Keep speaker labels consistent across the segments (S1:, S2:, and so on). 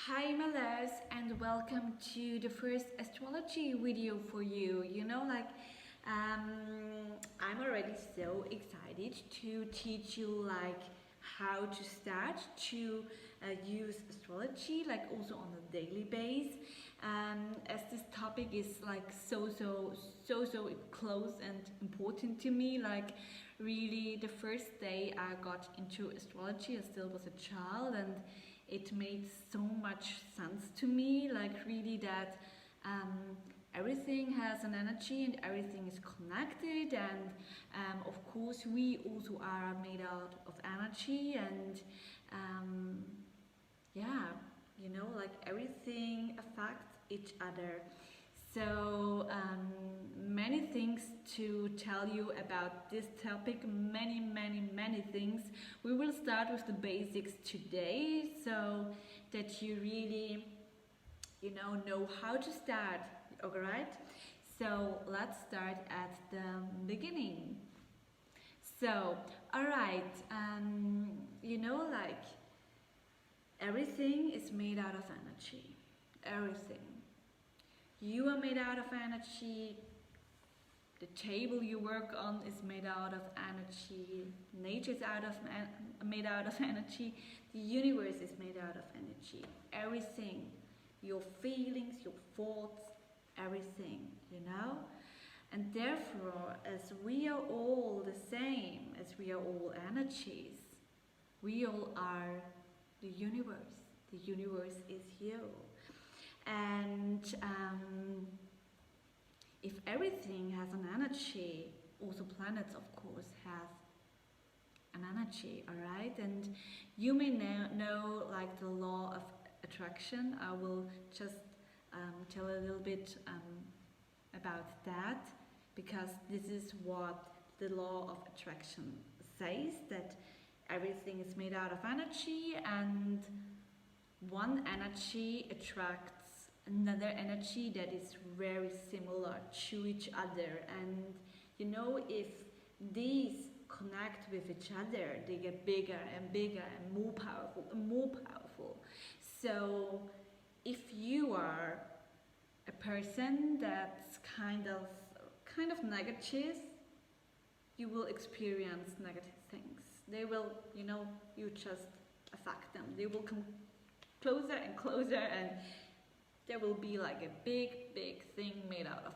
S1: Hi my loves, and welcome to the first astrology video for you. I'm already so excited to teach you how to start to use astrology also on a daily basis. As this topic is so close and important to me. Really, the first day I got into astrology, I still was a child, and it made so much sense to me, really that everything has an energy and everything is connected, and of course we also are made out of energy, and yeah, everything affects each other. So many things to tell you about this topic, many things. We will start with the basics today so that you really know how to start. Alright, so let's start at the beginning. So alright, everything is made out of energy. Everything. You are made out of energy. The table you work on is made out of energy. Nature is made out of energy. The universe is made out of energy. Everything, your feelings, your thoughts, everything, And therefore, as we are all the same, as we are all energies, we all are the universe. The universe is you. And if everything has an energy, also planets of course have an energy, alright? And you may know the law of attraction. I will just tell a little bit about that, because this is what the law of attraction says, that everything is made out of energy, and one energy attracts another energy that is very similar to each other. And if these connect with each other, they get bigger and bigger and more powerful and more powerful. So if you are a person that's kind of negative, you will experience negative things. They will, you just affect them. They will come closer and closer, and there will be a big thing made out of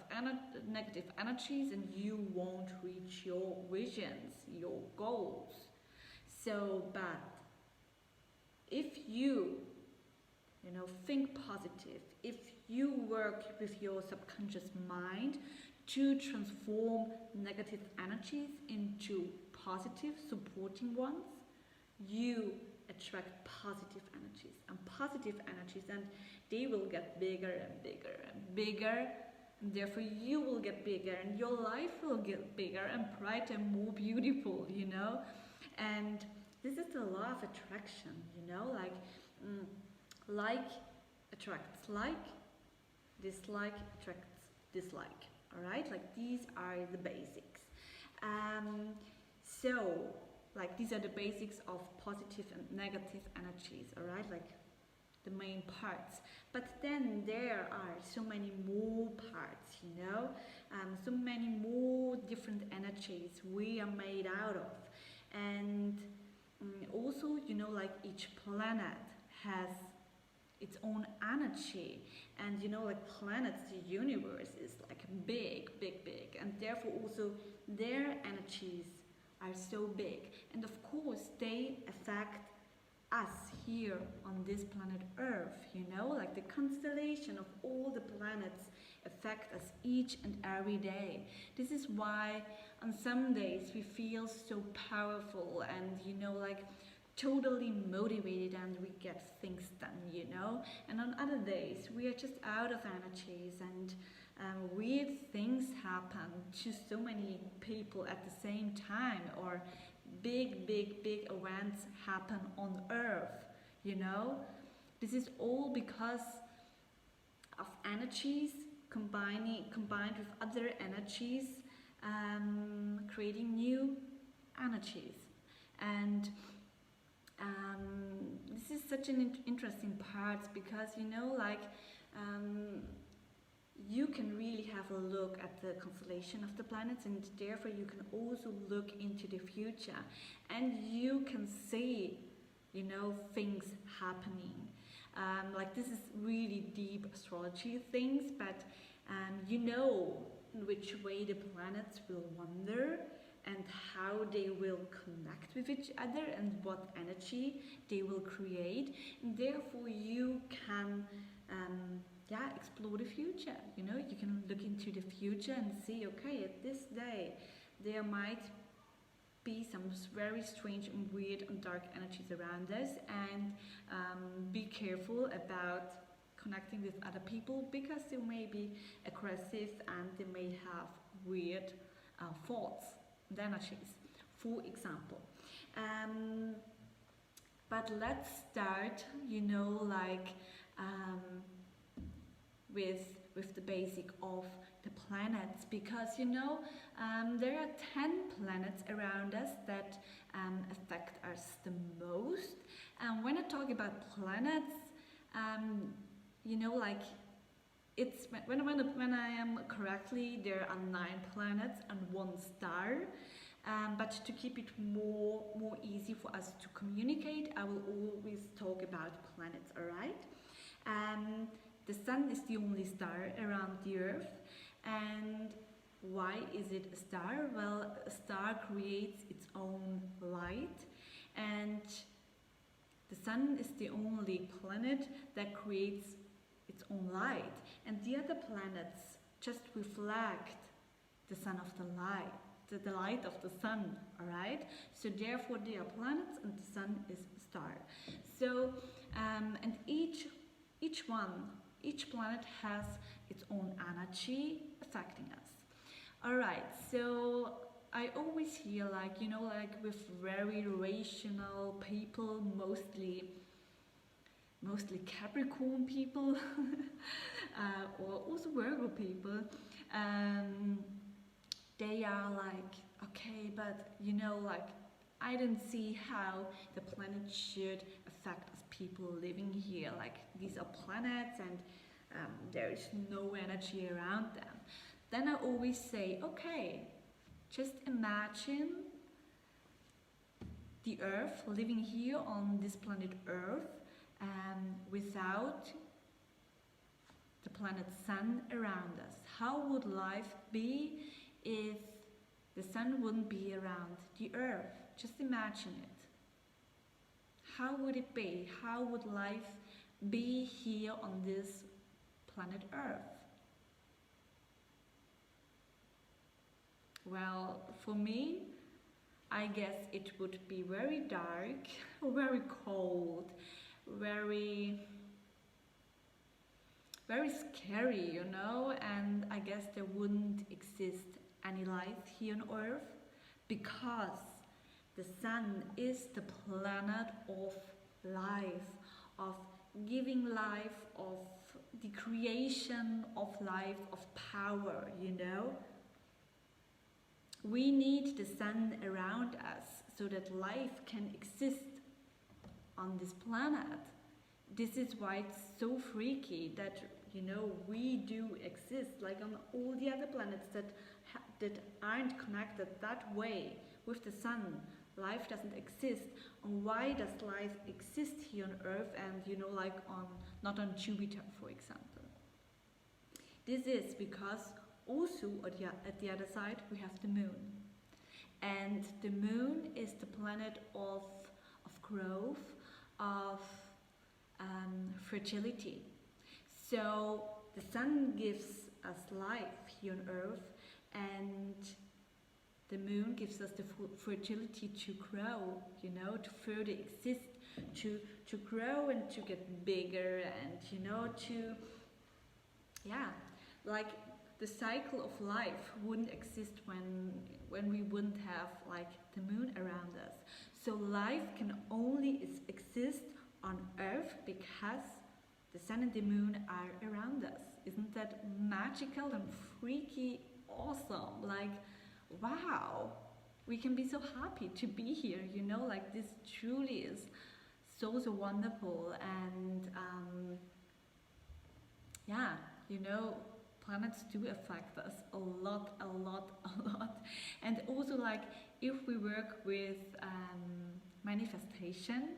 S1: negative energies, and you won't reach your visions, your goals. So, but if you think positive, if you work with your subconscious mind to transform negative energies into positive, supporting ones, you attract positive energies, and they will get bigger and bigger and bigger, and therefore you will get bigger, and your life will get bigger and brighter and more beautiful, And this is the law of attraction, like attracts like, dislike attracts dislike. Alright, these are the basics. These are the basics of positive and negative energies, alright, the main parts. But then there are so many more parts, so many more different energies we are made out of. And also, each planet has its own energy, and planets, the universe is big, and therefore also their energies are so big, and of course they affect us here on this planet Earth, the constellation of all the planets affect us each and every day. This is why on some days we feel so powerful and totally motivated, and we get things done, and on other days we are just out of energies, and weird things happen to so many people at the same time, or big events happen on Earth, This is all because of energies combined with other energies, creating new energies. And This is such an interesting part because you can really have a look at the constellation of the planets, and therefore you can also look into the future, and you can see things happening. Like, this is really deep astrology things, but in which way the planets will wander and how they will connect with each other and what energy they will create. And therefore you can explore the future. You can look into the future and see, okay, at this day there might be some very strange and weird and dark energies around us, and be careful about connecting with other people because they may be aggressive and they may have weird thoughts and energies, for example. But let's start, with the basic of the planets, because there are 10 planets around us that affect us the most. And when I talk about planets, it's when I am correctly, there are 9 planets and 1 star. But to keep it more easy for us to communicate, I will always talk about planets. All right. The sun is the only star around the earth. And why is it a star? Well, a star creates its own light, and the sun is the only planet that creates its own light, and the other planets just reflect the sun of the light of the sun. All right. So therefore they are planets, and the sun is a star. So and each planet has its own energy affecting us. Alright, so I always hear with very rational people, mostly Capricorn people, or also Virgo people, they are like, okay, but I don't see how the planet should affect us people living here. Like, these are planets and there is no energy around them. Then I always say, okay, just imagine the Earth, living here on this planet Earth, without the planet Sun around us. How would life be if the Sun wouldn't be around the Earth? Just imagine it. How would it be? How would life be here on this planet Earth? Well, for me, I guess it would be very dark, very cold, very scary, and I guess there wouldn't exist any life here on Earth, because the sun is the planet of life, of giving life, of the creation of life, of power, We need the sun around us so that life can exist on this planet. This is why it's so freaky that, we do exist, like on all the other planets that aren't connected that way with the sun. Life doesn't exist. And why does life exist here on Earth and not on Jupiter, for example? This is because also at the other side we have the moon, and the moon is the planet of growth, of fertility. So the sun gives us life here on Earth, and the moon gives us the fertility to grow, to further exist, to grow and to get bigger, and the cycle of life wouldn't exist when we wouldn't have the moon around us. So life can only exist on Earth because the sun and the moon are around us. Isn't that magical and freaky awesome? Wow, we can be so happy to be here, this truly is so wonderful. And yeah, you know, planets do affect us a lot, a lot, a lot. And also, like, if we work with manifestation,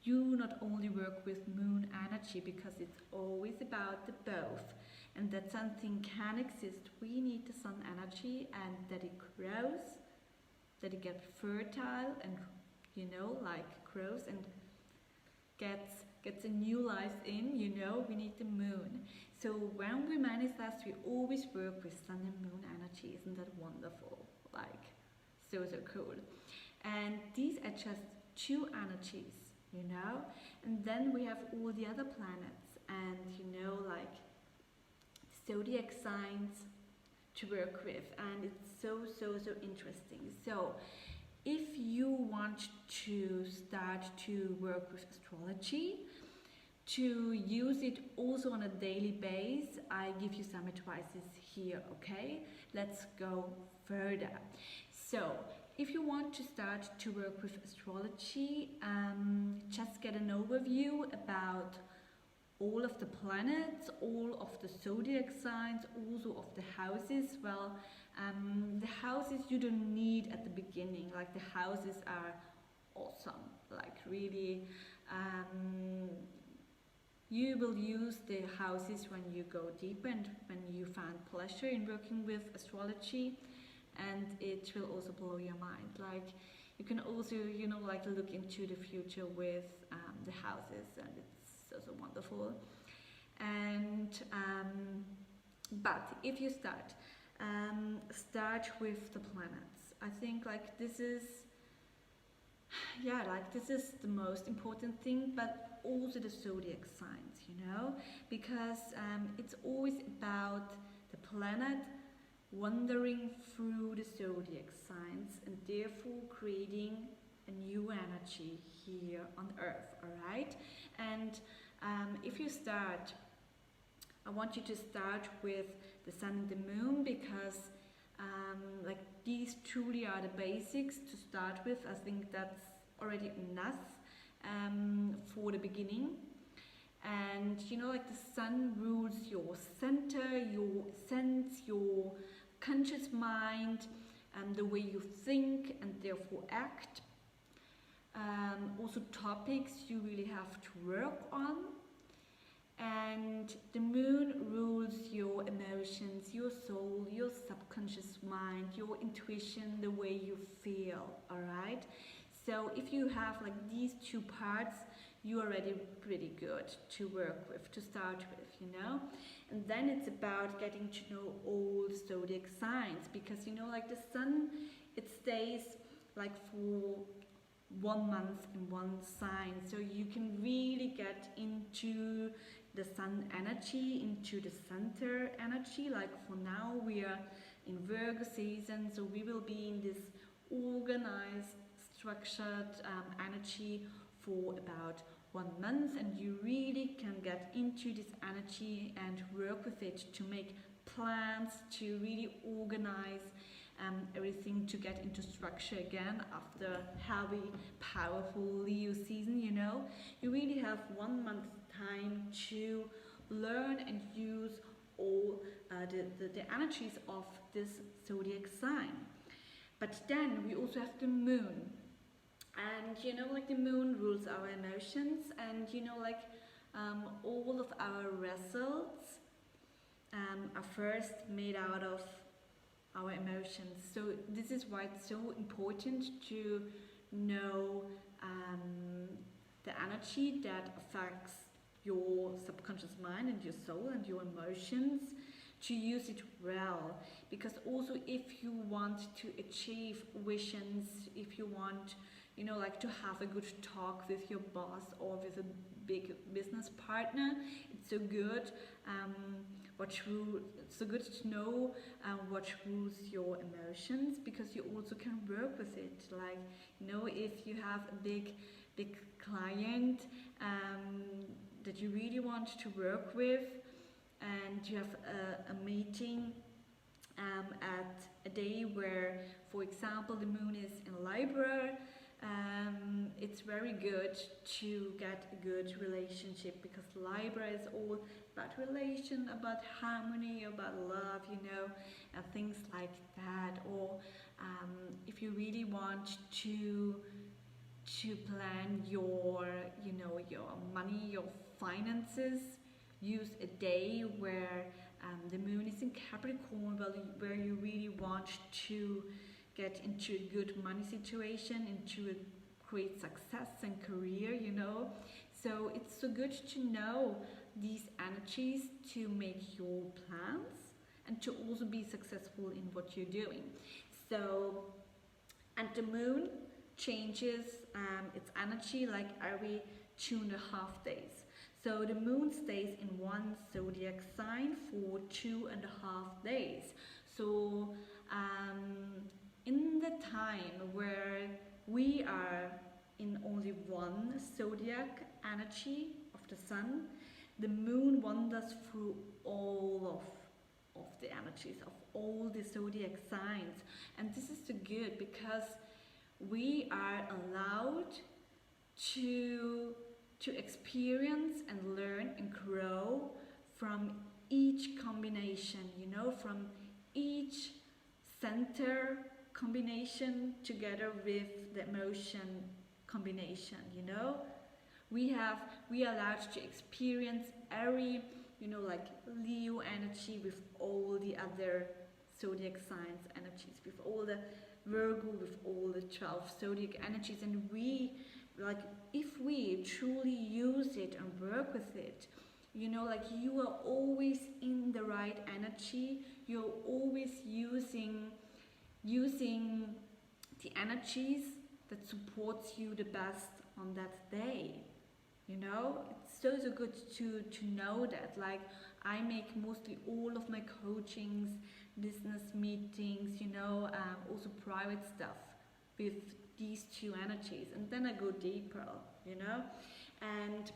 S1: you not only work with moon energy, because it's always about the both, and that something can exist. We need the sun energy, and that it grows, that it gets fertile, and you know, like grows and gets a new life in. You know, we need the moon. So when we manifest, we always work with sun and moon energy. Isn't that wonderful? Like, so cool. And these are just two energies, you know. And then we have all the other planets, and you know, like zodiac signs to work with, and it's so interesting. So if you want to start to work with astrology, to use it also on a daily basis, I give you some advices here, okay? Let's go further. So if you want to start to work with astrology, just get an overview about all of the planets, all of the zodiac signs, also of the houses. Well, the houses you don't need at the beginning. Like, the houses are awesome, like really. You will use the houses when you go deeper and when you find pleasure in working with astrology, and it will also blow your mind. Like, you can also, you know, like look into the future with the houses, and it's so wonderful. And but if you start with the planets, I think like this is, yeah, like this is the most important thing, but also the zodiac signs, you know, because it's always about the planet wandering through the zodiac signs and therefore creating a new energy here on Earth, alright? And if you start, I want you to start with the sun and the moon, because like these truly are the basics to start with. I think that's already enough for the beginning. And you know, like the sun rules your center, your sense, your conscious mind, and the way you think and therefore act. Also topics you really have to work on. And the moon rules your emotions, your soul, your subconscious mind, your intuition, the way you feel, alright? So if you have like these two parts, you're already pretty good to work with, to start with, you know? And then it's about getting to know all zodiac signs, because you know, like the sun, it stays like for 1 month in one sign, so you can really get into the sun energy, into the center energy. Like for now we are in Virgo season, so we will be in this organized, structured energy for about 1 month, and you really can get into this energy and work with it to make plans, to really organize everything, to get into structure again after heavy, powerful Leo season, you know. You really have 1 month time to learn and use all the energies of this zodiac sign. But then we also have the moon. And you know, like the moon rules our emotions, and you know, like all of our results are first made out of our emotions. So this is why it's so important to know the energy that affects your subconscious mind and your soul and your emotions, to use it well. Because also if you want to achieve visions, if you want, you know, like to have a good talk with your boss or with a big business partner, it's so good it's so good to know what rules your emotions, because you also can work with it. Like, you know, if you have a big client that you really want to work with, and you have a meeting at a day where, for example, the moon is in Libra, it's very good to get a good relationship, because Libra is all about relation, about harmony, about love, you know, and things like that. Or if you really want to plan your, you know, your money, your finances, use a day where the moon is in Capricorn, where you really want to get into a good money situation, into a great success and career, you know. So it's so good to know these energies to make your plans and to also be successful in what you're doing. So, and the moon changes its energy like every 2.5 days. So the moon stays in one zodiac sign for 2.5 days. So in the time where we are in only one zodiac energy of the sun, the moon wanders through all of the energies of all the zodiac signs. And this is so good, because we are allowed to experience and learn and grow from each combination, you know, from each center combination together with the emotion combination, you know. We are allowed to experience every, you know, like Leo energy with all the other zodiac signs energies, with all the Virgo, with all the 12 zodiac energies. And we, like, if we truly use it and work with it, you know, like, you are always in the right energy, you're always using the energies that supports you the best on that day. You know, it's so good to know that. Like, I make mostly all of my coachings, business meetings, you know, also private stuff with these two energies, and then I go deeper, you know. And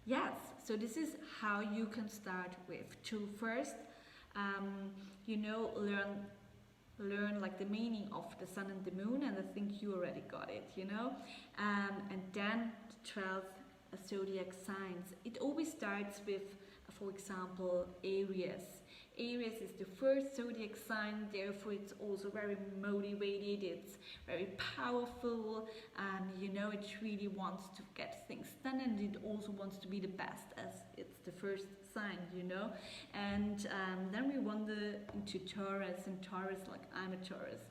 S1: yes, so this is how you can start with. To first, you know, learn like the meaning of the sun and the moon, and I think you already got it, you know. And then the 12 zodiac signs. It always starts with, for example, Aries. Aries is the first zodiac sign, therefore it's also very motivated, it's very powerful, you know, it really wants to get things done, and it also wants to be the best, as it's the first sign, you know. And then we wander into Taurus, and Taurus, like, I'm a Taurus.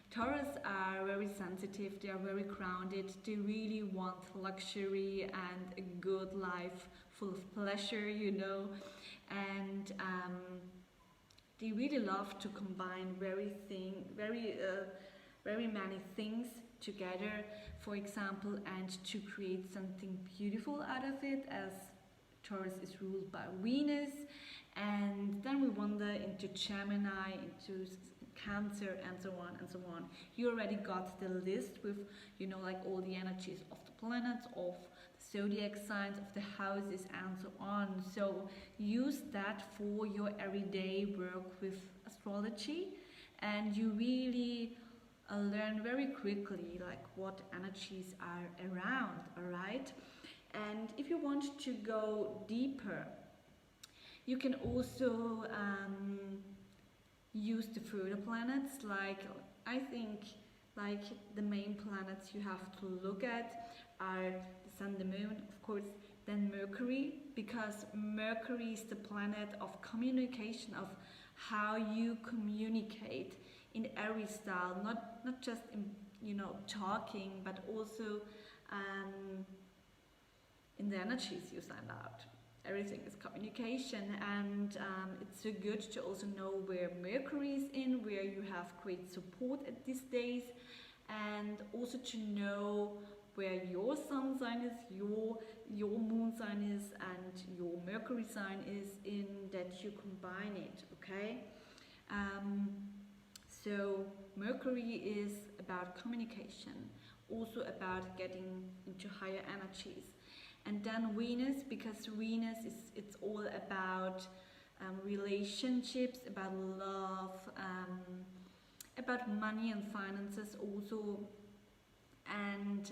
S1: Taurus are very sensitive, they are very grounded, they really want luxury and a good life full of pleasure, you know. And they really love to combine very many things together, for example, and to create something beautiful out of it, as Taurus is ruled by Venus. And then we wander into Gemini, into Cancer, and so on and so on. You already got the list with, you know, like, all the energies of the planets, of zodiac signs, of the houses, and so on. So use that for your everyday work with astrology, and you really learn very quickly, like, what energies are around, all right? And if you want to go deeper, you can also use the further planets. Like, I think, like, the main planets you have to look at are the sun, the moon, of course, then Mercury, because Mercury is the planet of communication, of how you communicate in every style, not just in, you know, talking, but also in the energies you send out. Everything is communication, and it's so good to also know where Mercury is in, where you have great support at these days, and also to know where your sun sign is, your moon sign is, and your Mercury sign is in, that you combine it, okay? So Mercury is about communication, also about getting into higher energies. And then Venus, because Venus it's all about relationships, about love, about money and finances also, and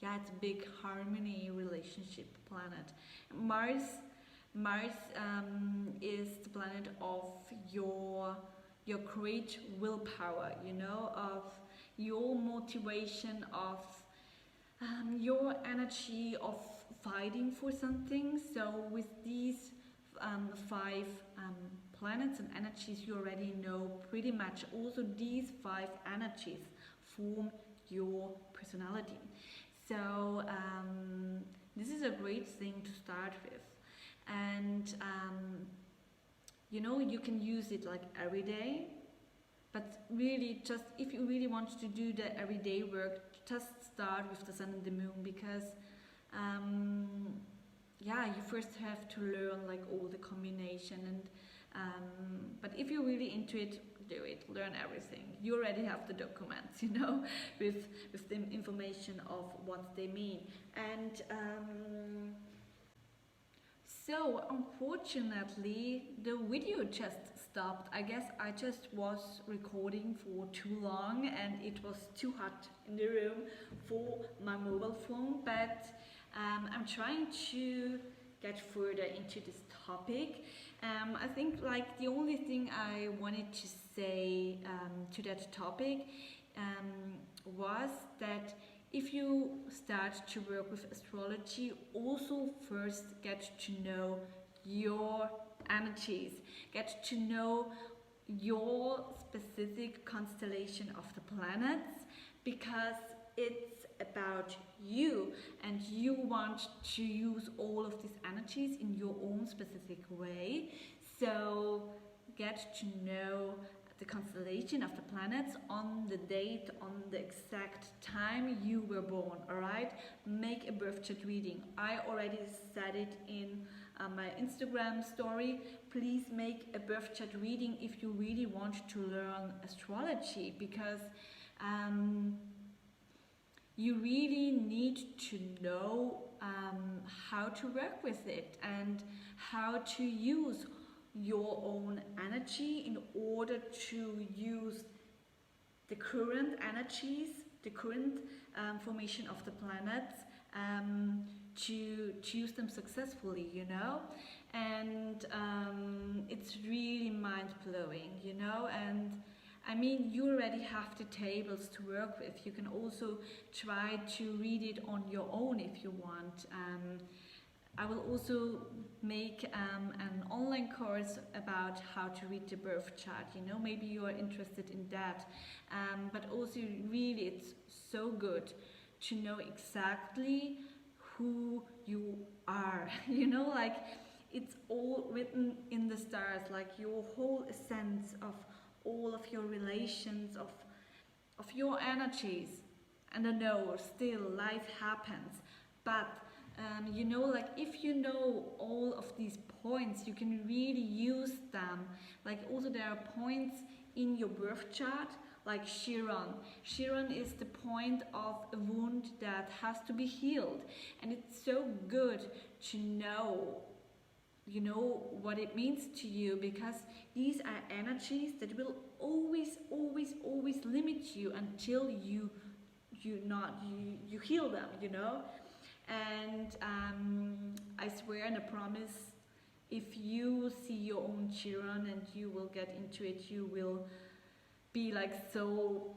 S1: yeah, it's a big harmony relationship planet. Mars is the planet of your great willpower, you know, of your motivation, of your energy of fighting for something. So with these five planets and energies, you already know pretty much also these five energies form your personality. So this is a great thing to start with, and you know, you can use it like every day, but really just if you really want to do the everyday work, just start with the sun and the moon, because yeah, you first have to learn like all the combination, and but if you're really into it, do it, learn everything. You already have the documents, you know, with the information of what they mean. And so unfortunately the video just stopped. I guess I just was recording for too long and it was too hot in the room for my mobile phone, but I'm trying to get further into this topic. I think like the only thing I wanted to say to that topic was that if you start to work with astrology, also first get to know your energies, get to know your specific constellation of the planets, because it's about you and you want to use all of these energies in your own specific way. So get to know the constellation of the planets on the date, on the exact time you were born, alright? Make a birth chart reading. I already said it in my Instagram story. Please make a birth chart reading if you really want to learn astrology, because you really need to know how to work with it and how to use your own energy in order to use the current energies, the current formation of the planets, to use them successfully, you know. And it's really mind-blowing, you know. And I mean, you already have the tables to work with. You can also try to read it on your own if you want. I will also make an online course about how to read the birth chart, you know, maybe you are interested in that. But also really it's so good to know exactly who you are, you know, like it's all written in the stars, like your whole essence of all of your relations, of your energies. And I know still life happens, but you know, like if you know all of these points, you can really use them. Like also there are points in your birth chart, like Chiron. Chiron is the point of a wound that has to be healed, and it's so good to know, you know, what it means to you, because these are energies that will always limit you until you heal them, you know. And I swear and I promise, if you see your own Chiron and you will get into it, you will be like so,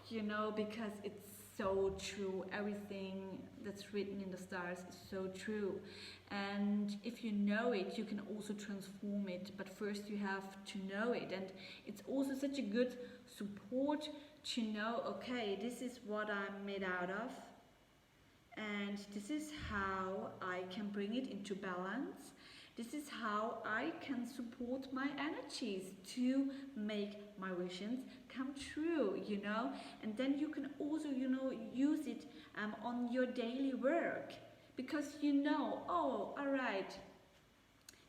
S1: you know, because it's so true. Everything that's written in the stars is so true. And if you know it, you can also transform it. But first you have to know it. And it's also such a good support to know, okay, this is what I'm made out of. And this is how I can bring it into balance. This is how I can support my energies to make my visions come true, you know. And then you can also, you know, use it on your daily work, because you know, oh, all right,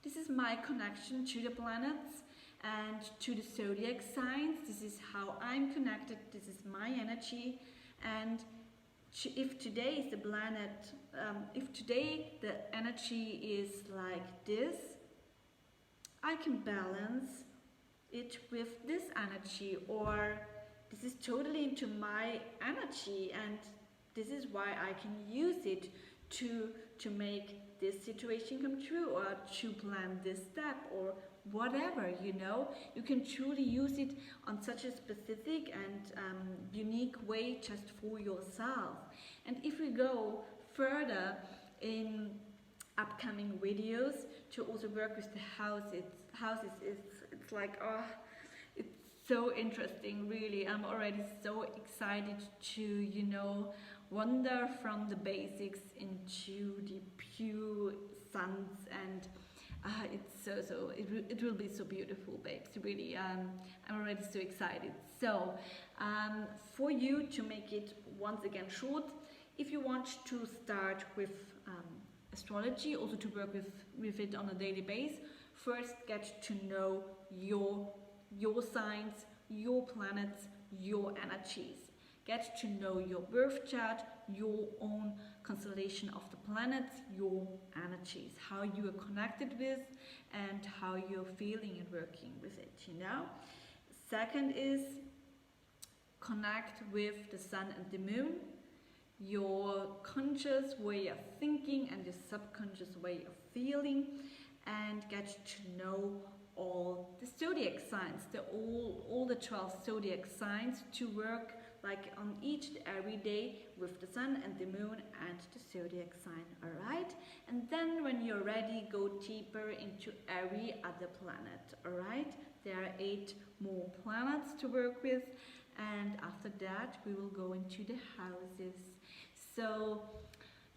S1: this is my connection to the planets and to the zodiac signs. This is how I'm connected. This is my energy. And if today is the planet, if today the energy is like this, I can balance it with this energy, or this is totally into my energy and this is why I can use it to make this situation come true, or to plan this step, or whatever, you know. You can truly use it on such a specific and unique way just for yourself. And if we go further in upcoming videos to also work with the houses, it's like, oh, it's so interesting, really. I'm already so excited to, you know, wander from the basics into the pure suns, and it will be so beautiful, babes, really. I'm already so excited. So for you, to make it once again short, if you want to start with astrology, also to work with it on a daily basis, first get to know your signs, your planets, your energies. Get to know your birth chart, your own constellation of the planets, your energies, how you are connected with and how you're feeling and working with it, you know. Second is connect with the sun and the moon, your conscious way of thinking and your subconscious way of feeling, and get to know all the zodiac signs, all the 12 zodiac signs, to work like on each and every day with the sun and the moon and the zodiac sign, alright? And then when you're ready, go deeper into every other planet, alright? There are 8 more planets to work with, and after that we will go into the houses. So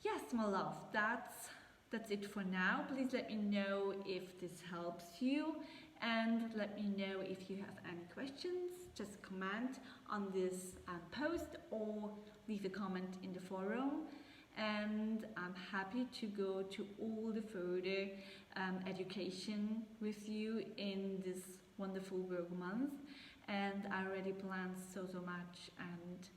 S1: yes, my love, that's it for now. Please let me know if this helps you, and let me know if you have any questions. Just comment on this post or leave a comment in the forum, and I'm happy to go to all the further education with you in this wonderful Virgo month. And I already planned so much. And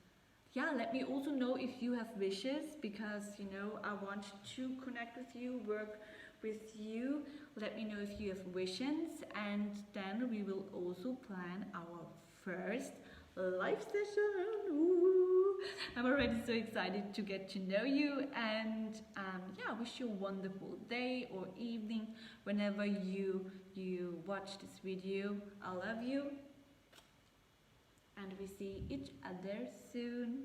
S1: yeah, let me also know if you have wishes, because you know I want to connect with you, work with you. Let me know if you have wishes, and then we will also plan our first live session. Ooh. I'm already so excited to get to know you, and yeah, wish you a wonderful day or evening whenever you watch this video. I love you, and we see each other soon.